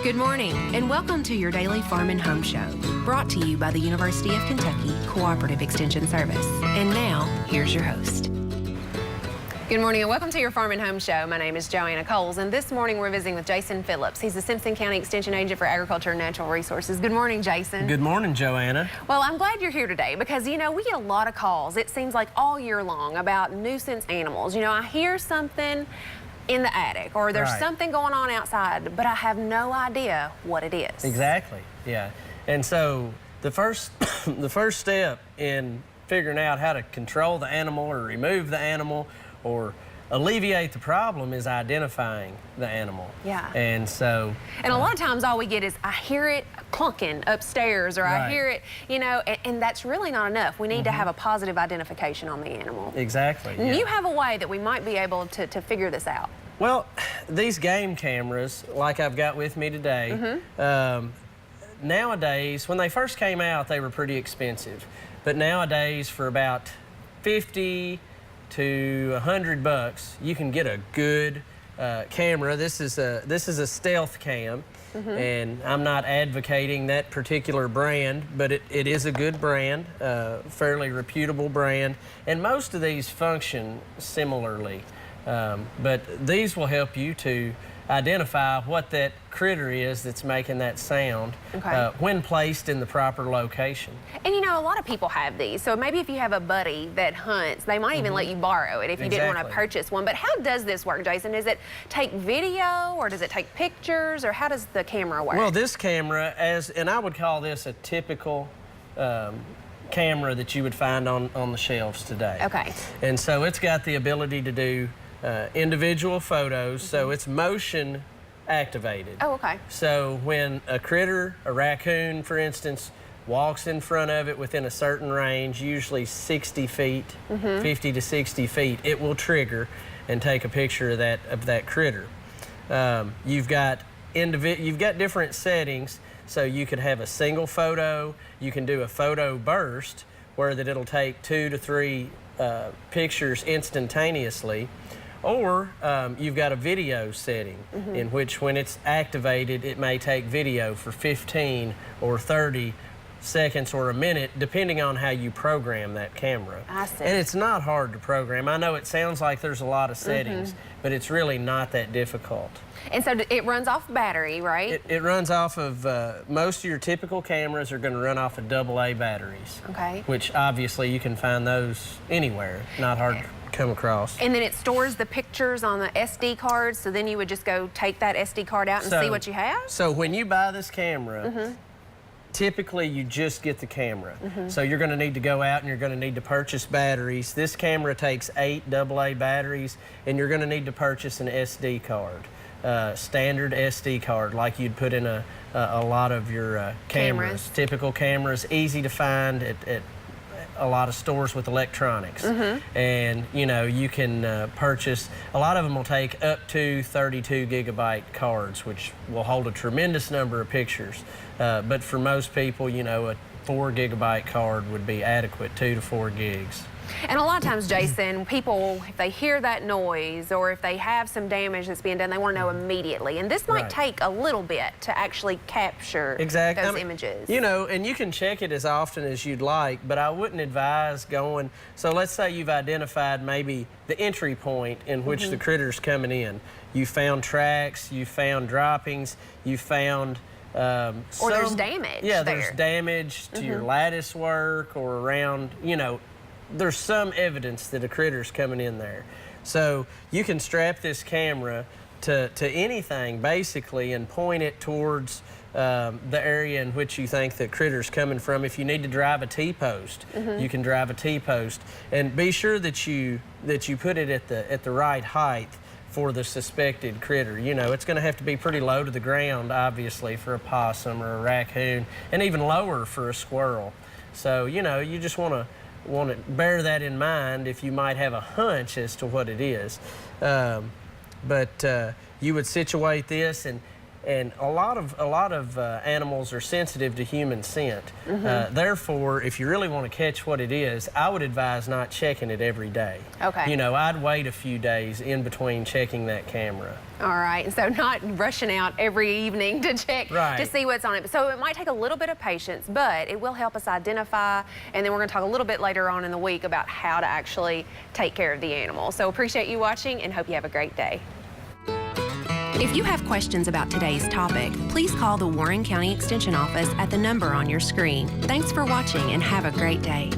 Good morning, and welcome to your daily Farm and Home Show, brought to you by the University of Kentucky Cooperative Extension Service. And now, here's your host. Good morning, and welcome to your Farm and Home Show. My name is Joanna, and this morning we're visiting with Jason Phillips. He's the Simpson County Extension Agent for Agriculture and Natural Resources. Good morning, Jason. Good morning, Joanna. Well, I'm glad you're here today because, you know, we get a lot of calls, it seems like all year long, about nuisance animals. You know, I hear something in the attic or there's something going on outside, but I have no idea what it is. Exactly, yeah. And so the first step in figuring out how to control the animal or remove the animal or alleviate the problem is identifying the animal. Yeah. And so... And a lot of times all we get is, I hear it clunking upstairs, or I hear it, you know, and that's really not enough. We need to have a positive identification on the animal. Exactly. And you have a way that we might be able to figure this out. Well, these game cameras, like I've got with me today, nowadays, when they first came out, they were pretty expensive. But nowadays, for about 50 to 100 bucks, you can get a good camera. This is a stealth cam, and I'm not advocating that particular brand, but it is a good brand, fairly reputable brand, and most of these function similarly. But these will help you to identify what that critter is that's making that sound when placed in the proper location. And you know, a lot of people have these, so maybe if you have a buddy that hunts, they might even let you borrow it if you didn't want to purchase one. But how does this work, Jason? Does it take video, or does it take pictures, or how does the camera work? Well, this camera, and I would call this a typical camera that you would find on the shelves today. Okay. And so it's got the ability to do individual photos, so it's motion activated. Oh, okay. So when a critter, a raccoon, for instance, walks in front of it within a certain range, usually 60 feet, 50 to 60 feet, it will trigger and take a picture of that critter. You've got different settings, so you could have a single photo, you can do a photo burst, where that it'll take 2 to 3 pictures instantaneously. Or you've got a video setting in which, when it's activated, it may take video for 15 or 30 seconds or a minute, depending on how you program that camera. I see. And it's not hard to program. I know it sounds like there's a lot of settings, but it's really not that difficult. And so it runs off battery, right? It runs off of, most of your typical cameras are going to run off of AA batteries. Okay. Which obviously you can find those anywhere, not hard to come across. And then it stores the pictures on the SD card, so then you would just go take that SD card out and see what you have? So when you buy this camera, typically you just get the camera. So you're going to need to go out and you're going to need to purchase batteries. This camera takes 8 AA batteries, and you're going to need to purchase an SD card. Standard SD card, like you'd put in a lot of your cameras. Typical cameras, easy to find at a lot of stores with electronics. And you know, you can purchase, a lot of them will take up to 32 gigabyte cards, which will hold a tremendous number of pictures. But for most people, you know, a 4 gigabyte card would be adequate, 2 to 4 gigs. And a lot of times, Jason, people, if they hear that noise or if they have some damage that's being done, they want to know immediately. And this might take a little bit to actually capture those images. You know, and you can check it as often as you'd like, but I wouldn't advise going, so let's say you've identified maybe the entry point in which the critter's coming in. You found tracks, you found droppings, you found or there's damage. Yeah, there's damage to your lattice work or around, you know, there's some evidence that a critter's coming in there. So you can strap this camera to anything, basically, and point it towards the area in which you think the critter's coming from. If you need to drive a T-post, you can drive a T-post. And be sure that you put it at the right height for the suspected critter. You know, it's going to have to be pretty low to the ground, obviously, for a possum or a raccoon, and even lower for a squirrel. So, you know, you just want to bear that in mind if you might have a hunch as to what it is. But you would situate this, and And a lot of animals are sensitive to human scent. Therefore, if you really want to catch what it is, I would advise not checking it every day. Okay. You know, I'd wait a few days in between checking that camera. All right, and so not rushing out every evening to check to see what's on it. So it might take a little bit of patience, but it will help us identify, and then we're going to talk a little bit later on in the week about how to actually take care of the animal. So appreciate you watching and hope you have a great day. If you have questions about today's topic, please call the Warren County Extension Office at the number on your screen. Thanks for watching and have a great day.